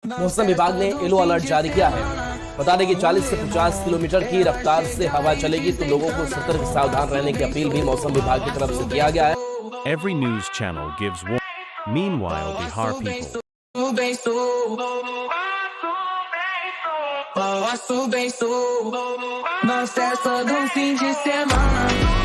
मौसम विभाग ने येलो अलर्ट जारी किया है। बता दें कि 40 से 50 किलोमीटर की रफ्तार से हवा चलेगी, तो लोगों को सतर्क सावधान रहने की अपील भी मौसम विभाग की तरफ से किया गया है। Every news channel gives warning. Meanwhile, Bihar people. Não cessa do fim de semana.